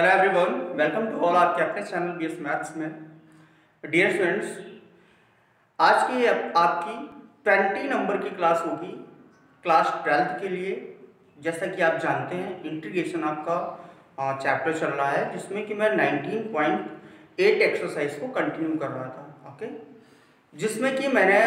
Hello everyone, welcome to all आपके अपने channel BS maths में। डियर स्टूडेंट्स, आज की आपकी 20 नंबर की क्लास होगी क्लास 12th के लिए। जैसा कि आप जानते हैं, इंटीग्रेशन आपका चैप्टर चल रहा है, जिसमें कि मैं 19.8 एक्सरसाइज को कंटिन्यू कर रहा था। ओके, जिसमें कि मैंने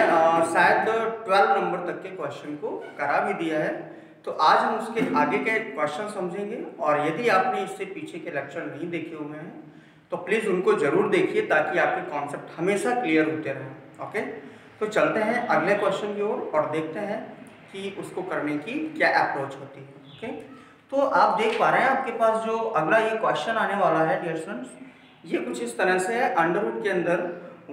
शायद 12 नंबर तक के क्वेश्चन को करा भी दिया है। तो आज हम उसके आगे के क्वेश्चन समझेंगे, और यदि आपने इससे पीछे के लेक्चर नहीं देखे हुए हैं तो प्लीज़ उनको ज़रूर देखिए, ताकि आपके कॉन्सेप्ट हमेशा क्लियर होते रहें। ओके, तो चलते हैं अगले क्वेश्चन की ओर और देखते हैं कि उसको करने की क्या अप्रोच होती है। ओके, तो आप देख पा रहे हैं आपके पास जो अगला ये क्वेश्चन आने वाला है डियर स्टूडेंट्स, ये कुछ इस तरह से है। अंडर रूट के अंदर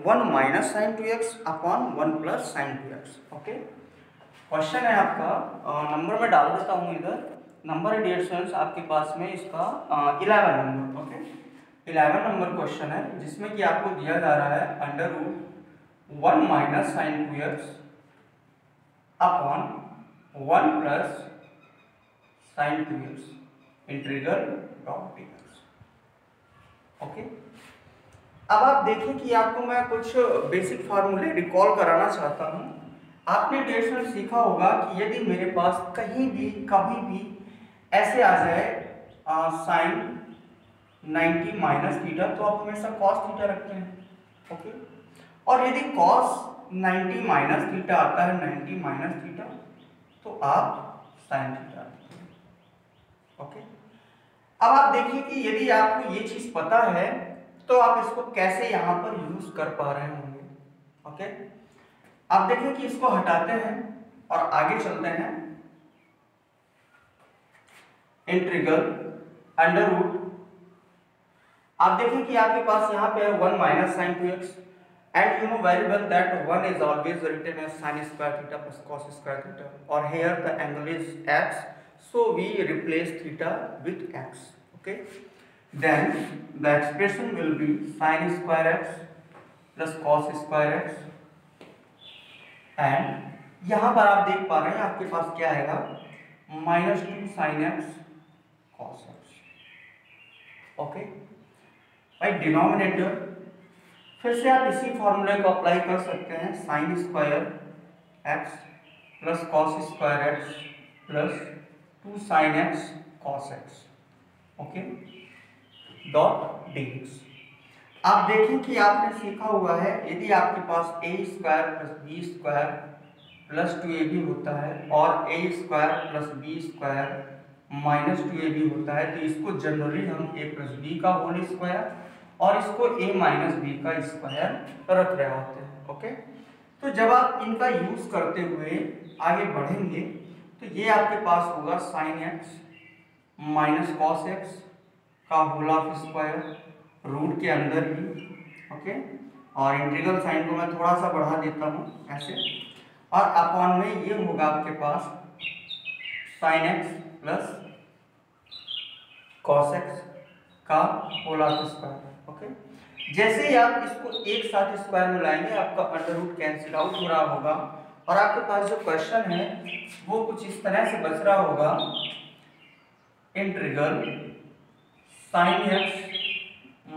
1 minus sine 2x upon 1 plus sine 2x। Okay, question है आपका, नंबर में डाल देता हूँ इधर। नंबर है डियर स्टूडेंट्स आपके पास में इसका 11 नंबर। ओके, 11 नंबर क्वेश्चन है, जिसमें कि आपको दिया जा रहा है under root 1 minus sine 2x upon 1 plus sine 2x integral dot dx। Okay, अब आप देखें कि आपको मैं कुछ बेसिक फार्मूले रिकॉल कराना चाहता हूँ। आपने डियर स्टूडेंट्स सीखा होगा कि यदि मेरे पास कहीं भी कभी भी ऐसे आ जाए साइन 90 माइनस थीटा, तो आप हमेशा कॉस थीटा रखते हैं। ओके, और यदि कॉस 90 माइनस थीटा आता है 90 माइनस थीटा, तो आप साइन थीटा रखते हैं। ओके, अब आप देखिए कि यदि आपको ये चीज पता है तो आप इसको कैसे यहां पर यूज कर पा रहे होंगे। ओके, आप देखिए कि इसको हटाते हैं और आगे चलते हैं। इंटीग्रल अंडर रूट, आप देखिए कि आपके पास यहाँ पे है 1 minus sine 2x, and you know very well that 1 is always written as sin square theta plus cos square theta, or here the angle is x, so we replace theta with x. Okay, then the expression will be sin square x plus cos square x, and यहां पर आप देख पा रहे हैं आपके पास क्या आएगा, -2 sin x cos x। Okay, भाई डिनोमिनेटर फिर से आप इसी फॉर्मूले को अप्लाई कर सकते हैं, sine square x plus cos square x plus 2 sin x cos x। Okay, dot dx। आप देखें कि आपने सीखा हुआ है, यदि आपके पास a square plus B square plus 2ab होता है और a square plus B square minus 2ab होता है, तो इसको जनरली हम a प्लस बी का होल स्क्वायर और इसको a माइनस बी का स्क्वायर रख रहे होते हैं। ओके, तो जब आप इनका यूज करते हुए आगे बढ़ेंगे तो ये आपके पास होगा sine x minus cos x का होल ऑफ स्क्वायर रूट के अंदर ही। ओके, और इंटीग्रल साइन को मैं थोड़ा सा बढ़ा देता हूँ ऐसे, और अपॉन में ये होगा आपके पास sine x plus cos x का होल ऑफ स्क्वायर। ओके, जैसे ही आप इसको एक साथ स्क्वायर में लाएंगे, आपका अंडर रूट कैंसिल आउट हो रहा होगा, और आपके पास जो क्वेश्चन है वो कुछ इस तरह से बच रहा होगा, integral sine x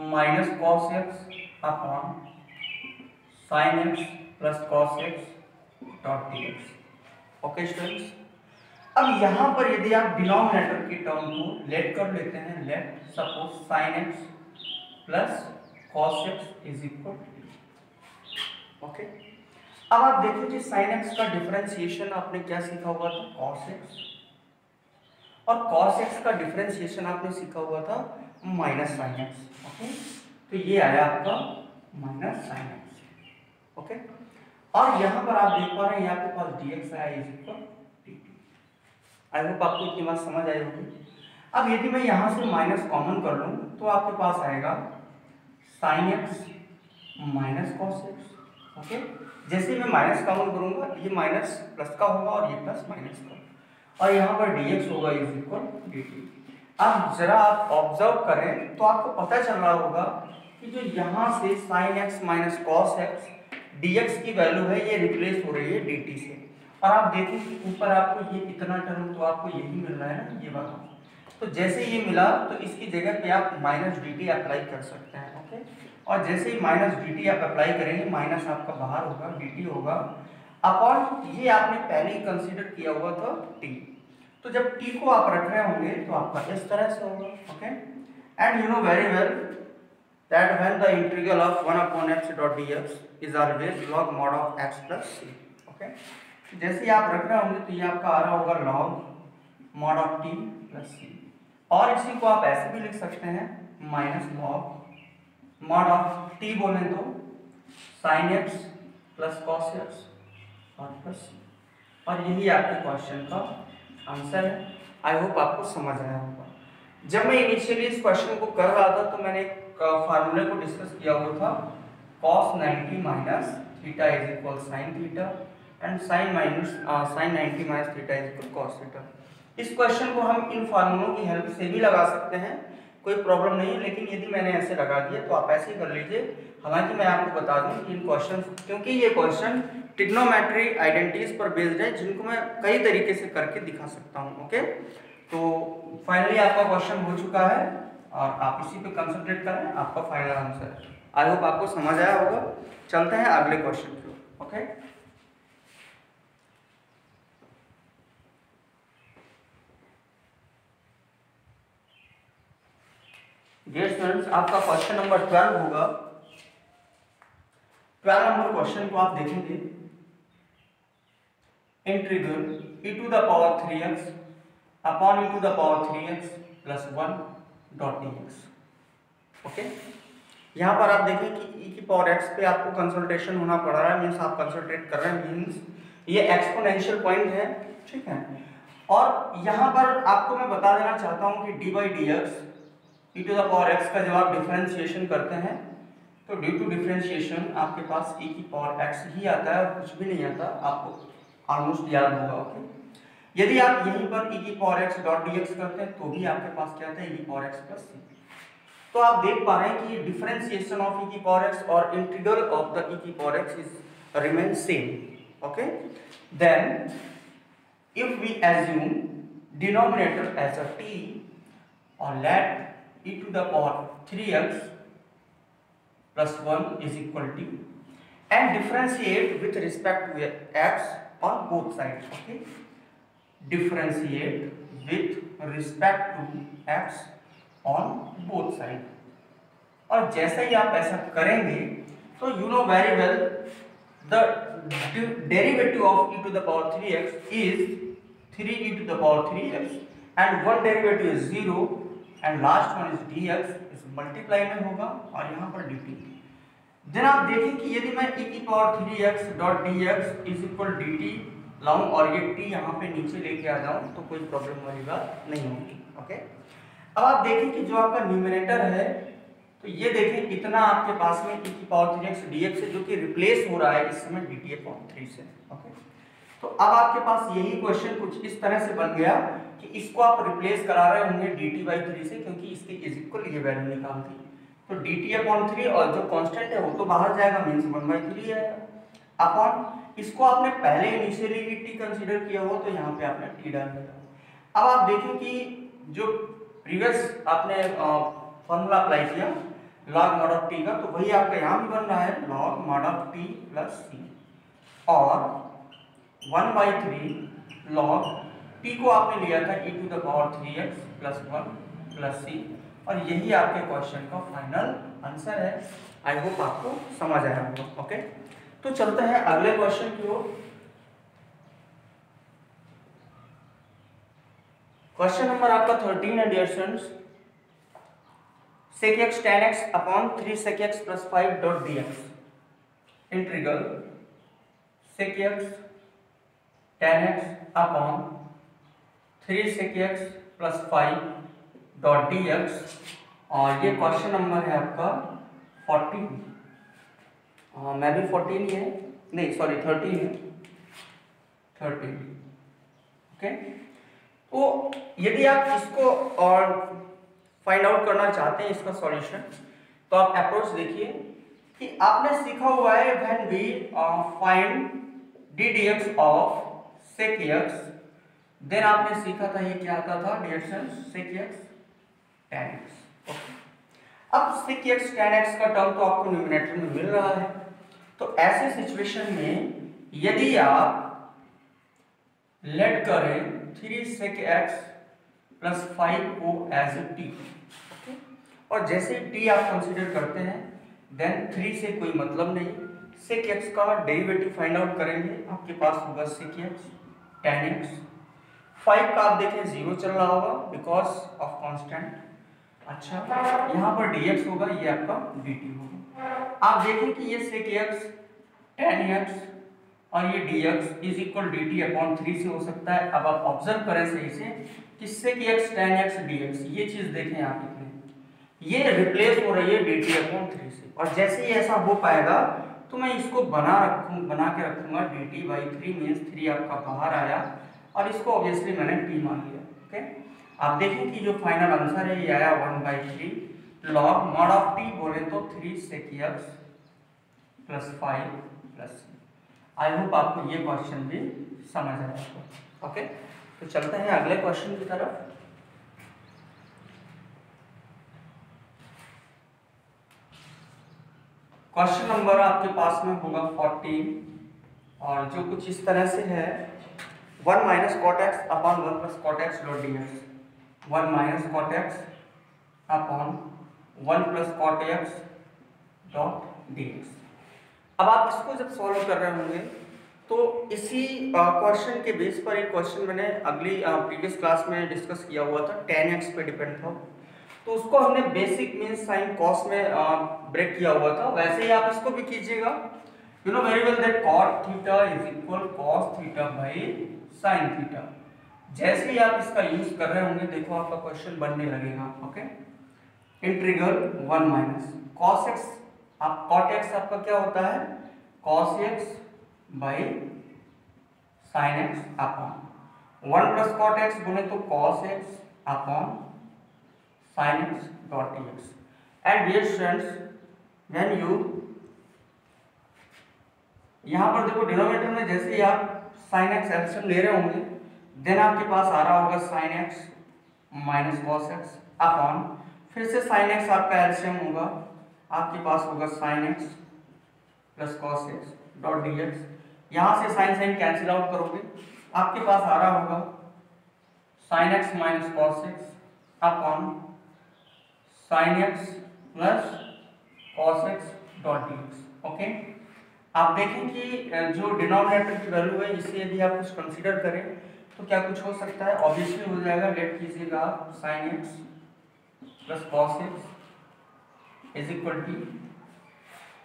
minus cos x upon sine x plus cos x dot dx। Okay students, अब यहां पर यदि आप डिनोमिनेटर की टर्म को लेट कर लेते हैं, let suppose sine x plus cos X is equal to. Okay, अब आप देखिए कि साइन एक्स का डिफरेंशिएशन आपने क्या सीखा हुआ था, कॉस एक्स, और कॉस एक्स का डिफरेंशिएशन आपने सीखा हुआ था माइनस साइन एक्स। ओके, तो ये आया आपका माइनस साइन एक्स। ओके, और यहां पर आप देख पा रहे हैं यहाँ पे पास dx आया is equal dt। I hope आपको इतनी बात समझ आई होगी। अब यदि मैं यहां से माइनस कॉमन कर लूं तो आपके पास आएगा sine x minus cos x. Okay, जैसे मैं माइनस कॉमन करूंगा, ये माइनस प्लस का होगा और ये प्लस माइनस का, और यहाँ पर dx होगा इज इक्वल dt। अब जरा आप ऑब्जर्व करें तो आपको पता चल रहा होगा कि जो यहाँ से sine x minus cos x dx की वैल्यू है, ये रिप्लेस हो रही है dt से, और आप देखें कि ऊपर आपको ये इतना टर्म तो आपको यही मिल रहा है ना, ये वाला। तो जैसे ये मिला तो इसकी जगह पे आप माइनस डी टी अप्लाई कर सकते हैं। ओके, और जैसे ही माइनस डी टी आप अप्लाई करेंगे, माइनस आपका बाहर होगा, डी टी होगा अपॉन ये आपने पहले ही कंसीडर किया हुआ था टी। तो जब टी को आप रख रहे होंगे तो आपका इस तरह से होगा। Okay, and you know very well that when the integral of 1 upon x dot dx is always log mod of x plus c। Okay, जैसे ही आप रख रहे होंगे तो ये आपका आ रहा होगा log mod of t plus c, और इसी को आप ऐसे भी लिख सकते हैं minus log mod of t बोले तो sin x plus cos x और प्लस c, और यही आपके क्वेश्चन का आंसर है। आई होप आपको समझ आया होगा। जब मैं इनिशियली इस क्वेश्चन को कर रहा था तो मैंने एक फार्मूले को डिस्कस किया हुआ था cos 90 minus theta is equal sin theta and sin 90 minus theta is equal cos theta. इस क्वेश्चन को हम इन फार्मूलों की हेल्प से भी लगा सकते हैं, कोई प्रॉब्लम नहीं है, लेकिन यदि मैंने ऐसे लगा दिया तो आप ऐसे ही कर लीजिए। हालांकि मैं आपको बता दूं कि इन क्वेश्चन, क्योंकि ये क्वेश्चन ट्रिग्नोमेट्री आइडेंटिटीज पर बेस्ड है जिनको मैं कई तरीके से करके दिखा सकता हूं। ओके, तो फाइनली आपका क्वेश्चन हो चुका है और आप इसी पे कंसंट्रेट करें, आपका फाइनल आंसर है। आई होप आपको समझ आया होगा। चलते हैं अगले क्वेश्चन की ओर। ओके, डियर स्टूडेंट्स, आपका क्वेश्चन नंबर 12 होगा। 12 नंबर क्वेश्चन को आप देखेंगे, integral e to the power 3x upon e to the power 3x plus 1 dot dx। Okay, यहाँ पर आप देखें कि e की पावर x पे आपको कंसल्टेशन होना पड़ रहा है, मीन्स आप कंसंट्रेट कर रहे हैं, मीन्स ये एक्सपोनेंशियल पॉइंट है। ठीक है, और यहाँ पर आपको मैं बता देना चाहता हूँ कि dy dx e to the power x का जब आप डिफरेंशिएशन करते हैं तो ड्यू टू डिफरेंशिएशन आपके पास e की पावर x ही आता है और कुछ भी नहीं आता, आपको ऑलमोस्ट याद होगा। ओके, यदि आप यहीं पर e की पावर x डॉट dx करते हैं तो भी आपके पास क्या आता है, e की पावर x प्लस c। तो आप देख पा रहे हैं कि डिफरेंशिएशन ऑफ e की पावर x और इंटीग्रल ऑफ द e की power x is remain same. Okay, then if we assume denominator as a t और let e to the power 3x plus 1 is equal to and differentiate with respect to x on both sides। okay, differentiate with respect to x on both sides, और जैसे ही आप ऐसा करेंगे तो you know very well the derivative of e to the power 3x is 3e to the power 3x and one derivative is 0 and last one is dx is multiply में होगा और यहाँ पर dt। देन आप देखें कि यदि मैं e की power 3x dot dx is equal dt लाऊं और ये t यहाँ पे नीचे लेके आ जाऊं तो कोई प्रॉब्लम वाली बात नहीं होगी। ओके, अब आप देखें कि जो आपका न्यूमरेटर है तो ये देखें इतना आपके पास में e की पावर 3x dx है जो कि रिप्लेस हो रहा है इस समय dt अपॉन 3 से। ओके, तो अब आपके पास यही क्वेश्चन कुछ इस तरह से बन गया कि इसको आप रिप्लेस करा रहे होंगे dt बाई 3 से, क्योंकि इसके इज इक्वल ये वैल्यू निकालती है तो dt अपॉन 3 और जो कांस्टेंट है वो तो बाहर जाएगा, मींस 1/3 आएगा अपॉन इसको आपने पहले इनिशियली भी t कंसीडर किया हो तो यहाँ पे आपने t डाल दिया। अब आप देखें कि जो प्रीवियस आपने फॉर्मूला अप्लाई किया log mod of t का, तो वही आपका यहाँ भी बन रहा है log mod of t plus c, और 1/3 log t को आपने लिया था e to the power 3x plus 1 plus c, और यही आपके क्वेश्चन का फाइनल आंसर है। आई होप आपको समझ आया होगा। ओके, तो चलते हैं अगले क्वेश्चन की ओर। क्वेश्चन नंबर आपका 13 है dear students, sec x tan x upon 3 sec x plus 5 dot dx। Integral sec x tan x upon 3 sec x plus 5 dot dx, और ये क्वेश्चन नंबर है आपका 14। मैं भी 14 ही है, नहीं सॉरी 13 है, 13। ओके, तो यदि आप इसको और फाइंड आउट करना चाहते हैं इसका सॉल्यूशन, तो आप अप्रोच देखिए कि आपने सीखा हुआ है when we find d dx of sec x then आपने सीखा था ये क्या आता था direction sec x tan x। Okay, अब sec x tan x का टर्म तो आपको न्यूमरेटर में मिल रहा है, तो ऐसे सिचुएशन में यदि आप लेट करें 3 sec x प्लस 5 को एज ए टी, और जैसे टी आप कंसीडर करते हैं देन 3 से कोई मतलब नहीं, sec x का डेरिवेटिव फाइंड आउट करेंगे, आपके पास होगा sec x tan x। 5 का आप देखें 0 चल रहा होगा बिकॉज ऑफ कांस्टेंट। अच्छा, यहाँ पर dx होगा, ये आपका dt होगा। आप देखें कि ये sec x tan x और ये dx is equal dt upon 3 से हो सकता है। अब आप ऑब्जर्व करें सही से कि sec x tan x dx, ये चीज देखें आप कितने, ये रिप्लेस हो रही है dt अपॉन 3 से, और जैसे ही ऐसा हो पाएगा तो मैं इसको बना के रखूंगा dt बाई 3 मीन्स 3 आपका बाहर आया, और इसको ऑब्वियसली मैंने t मान लिया। ओके, आप देखें कि जो फाइनल आंसर है ये आया 1/3 लॉग मॉड ऑफ t बोले तो 3 sec x plus 5 plus. I hope आपको ये क्वेश्चन भी समझ आया। ओके, तो चलते हैं अगले क्वेश्चन की तरफ। क्वेश्चन नंबर आपके पास में होगा 14, और जो कुछ इस तरह से है 1 minus cot X upon 1 plus cot X dot D X, 1 minus cot X upon 1 plus cot X dot D X. अब आप इसको जब सॉल्व कर रहे होंगे तो इसी क्वेश्चन के बेस पर एक क्वेश्चन मैंने अगली प्रीवियस क्लास में डिस्कस किया हुआ था, tan x पे डिपेंड था, तो उसको हमने बेसिक मीन साइन कॉस में ब्रेक किया हुआ था, वैसे ही आप इसको भी कीजिएगा। You know very well that cot theta is equal cos theta by sin theta. जैसे ही आप इसका यूज कर रहे होंगे देखो आपका क्वेश्चन बनने लगेगा। Okay, integral 1 minus cos x, आप cot x आपका क्या होता है cos x by sin x upon 1 plus cot x बोले तो cos x upon sin x dot dx। and dear friends, when you यहाँ पर देखो डिनोमिनेटर में जैसे ही आप sin x एलसीएम ले रहे होंगे देन आपके पास आ रहा होगा sin x minus cos x upon फिर से sin x आपका एलसीएम होगा, आपके पास होगा sin x plus cos x dot dx। यहाँ से sin sin कैंसिल आउट करोगे, आपके पास आ रहा होगा sin x minus cos x upon sin x plus cos x dot dx। Okay, आप देखें कि जो डिनोमिनेटर की वैल्यू है इसे यदि आप कुछ कंसीडर करें तो क्या कुछ हो सकता है, ऑब्वियसली हो जाएगा, लेट कीजिएगा आप sin x plus cos x is equal to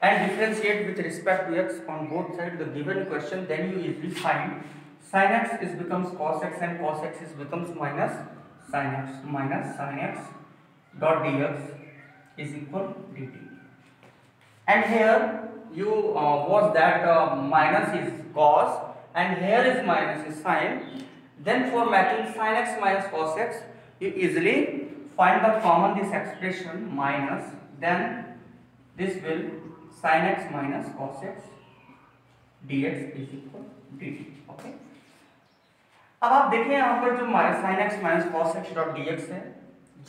and differentiate with respect to x on both sides the given equation, then you easily find sin x is becomes cos x and cos x is becomes minus sin x dot dx is equal dt। and here you was that minus is cos and here is minus is sin, then for making sin x minus cos x you easily find the common this expression minus, then this will sin x minus cos x dx is equal dt। Okay, अब आप देखें यहाँ पर जो sin x minus cos x dot dx है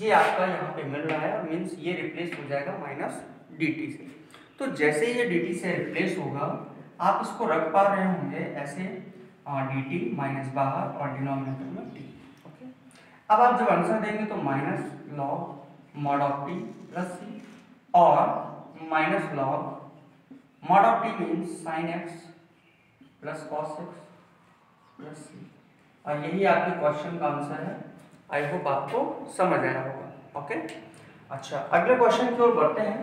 ये आपका यहाँ पे मिल रहा है, और मीन्स ये रिप्लेस हो जाएगा माइनस dt से। तो जैसे ये dt से रिप्लेस होगा आप इसको रख पा रहे होंगे ऐसे dt माइनस बाहर और डिनोमिनेटर में t। ओके, अब आप जब आंसर देंगे तो minus log mod of t plus c और minus log mod of t means sin x plus cos x plus c, और यही आपके क्वेश्चन का आंसर है। आई होप आपको समझ आया होगा। ओके, अच्छा अगले क्वेश्चन की ओर बढ़ते हैं।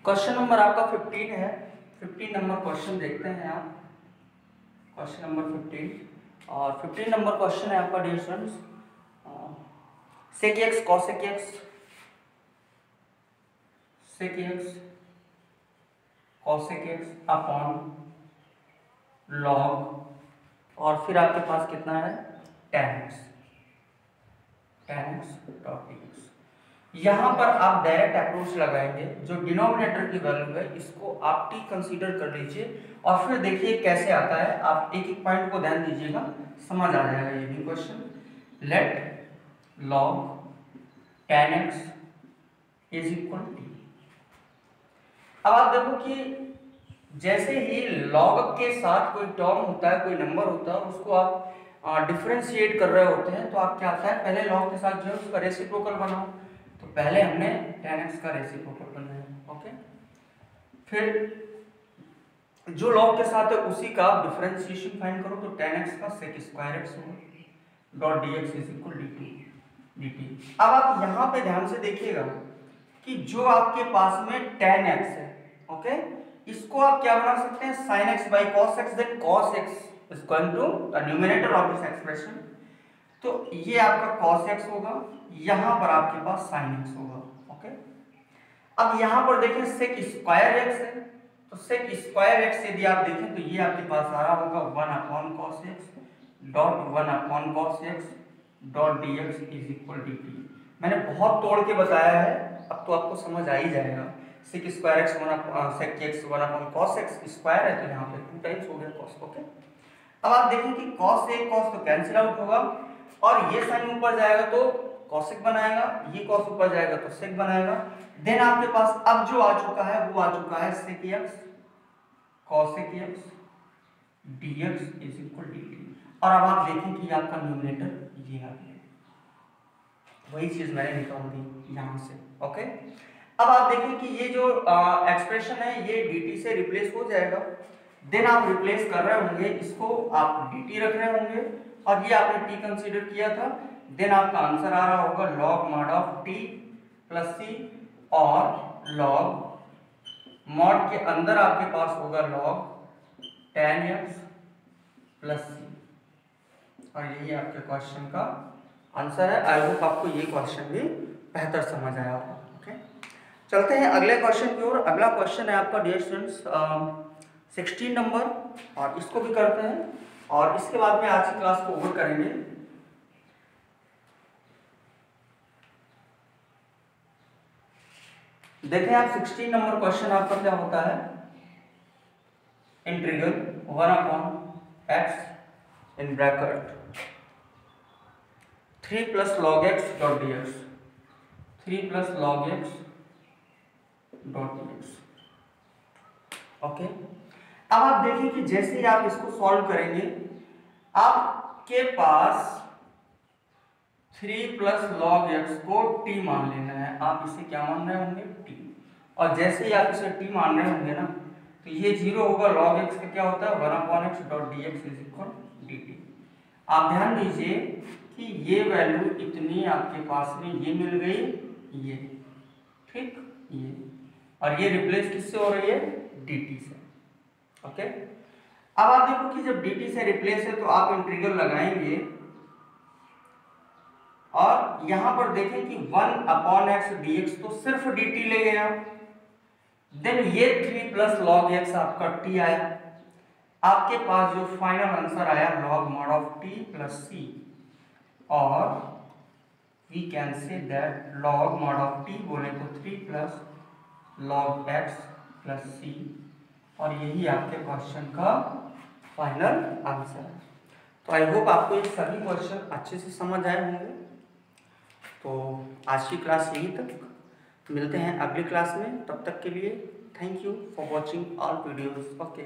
क्वेश्चन नंबर आपका 15 है, 15 नंबर क्वेश्चन देखते हैं आप, क्वेश्चन नंबर 15, और 15 नंबर क्वेश्चन है आपका dear students, sec x cos x sec x cos x upon log और फिर आपके पास कितना है tan x डॉट dx। यहाँ पर आप डायरेक्ट अप्रोच लगाएंगे, जो डिनोमिनेटर की वैल्यू है इसको आप टी कंसीडर कर लीजिए और फिर देखिए कैसे आता है। आप एक एक पॉइंट को ध्यान दीजिएगा, समझ आ जाएगा ये भी question. Let log tan x is equal to. T आप देखो कि जैसे ही log के साथ कोई टर्म होता है, कोई नंबर होता है, उसको आप डिफरेंशिएट कर रहे होते हैं तो आप क्या आता है, पहले log के साथ जो है उसका रेसिप्रोकल बनाओ। तो पहले हमने tan x का रेसिप्रोकल बनाया, ओके। फिर जो log के साथ है उसी का डिफरेंशिएशन फाइंड करो, तो tan x का sec स्क्वायर x होगा dot dx is equal dt। अब आप यहाँ पे ध्यान से देखिएगा कि जो आपके पास में tan x है, ओके, इसको आप क्या बना सकते हैं, sin x by cos x, then cos x is going to the numerator of this expression। तो ये आपका cos x होगा, यहां पर आपके पास sin x होगा, ओके। अब यहां पर देखें sec स्क्वायर x है, तो sec स्क्वायर x यदि आप देखें तो ये आपके पास आ रहा होगा 1 upon cos x dot 1 upon cos x dot dx is equal dt। मैंने बहुत तोड़ के बताया है, अब तो आपको समझ आ ही जाएगा। sec square x 1 upon cos x square है, तो यहाँ पे 2 टाइम्स हो गया cos, ओके। अब आप देखें कि cos से cos तो कैंसिल आउट होगा और ये साइन ऊपर जाएगा तो cosec बनाएगा, ये cos ऊपर जाएगा तो sec बनाएगा। देन आपके पास अब जो आ चुका है वो आ चुका है sec x cosec x dx is equal dt। और अब आप देखें कि आपका न्यूमरेटर ये आ गया, वही चीज मैंने निकाल दी यहाँ से, ओके। अब आप देखें कि ये जो एक्सप्रेशन है ये dt से रिप्लेस हो जाएगा। देन आप रिप्लेस कर रहे होंगे, इसको आप dt रख रहे होंगे और ये आपने t कंसीडर किया था। देन आपका आंसर आ रहा होगा log mod of t plus c, और log mod के अंदर आपके पास होगा log tan x plus c, और यही आपके क्वेश्चन का आंसर है। आई होप आपको ये क्वेश्चन भी बेहतर समझ आया होगा, ओके। चलते हैं अगले क्वेश्चन की ओर। अगला क्वेश्चन है आपका डियर स्टूडेंट्स 16 नंबर, और इसको भी करते हैं और इसके बाद में आज की क्लास को ओवर करेंगे। देखें आप 16 नंबर क्वेश्चन आपका क्या होता है, integral 1 upon x in bracket 3 plus log x dot dx, 3 plus log x dot dx, okay. अब आप देखिए कि जैसे ही आप इसको सॉल्व करेंगे, आपके पास 3 प्लस log x को t मान लेना है। आप इसे क्या मान रहे होंगे, t, और जैसे ही आप इसे t मान रहे होंगे ना, तो ये 0 होगा, log x का क्या होता है 1 upon x dot dx is equal dt। आप ध्यान दीजिए कि ये वैल्यू इतनी आपके पास में ये मिल गई, ये ठीक, ये, और ये रिप्लेस किससे हो रही है, dt से, ओके। अब आप देखो कि जब dt से रिप्लेस है तो आप इंटीग्रल लगाएंगे और यहां पर देखें कि 1 अपॉन x dx तो सिर्फ dt ले गया। देन ये 3 प्लस log x आपका t आया। आपके पास जो फाइनल आंसर आया log mod of t plus c, और we can say that log mod of t बोले तो 3 plus log x plus c, और यही आपके क्वेश्चन का फाइनल आंसर है। तो आई होप आपको ये सभी क्वेश्चन अच्छे से समझ आए होंगे। तो आज की क्लास यहीं तक, मिलते हैं अगली क्लास में। तब तक के लिए thank you for watching all videos, okay.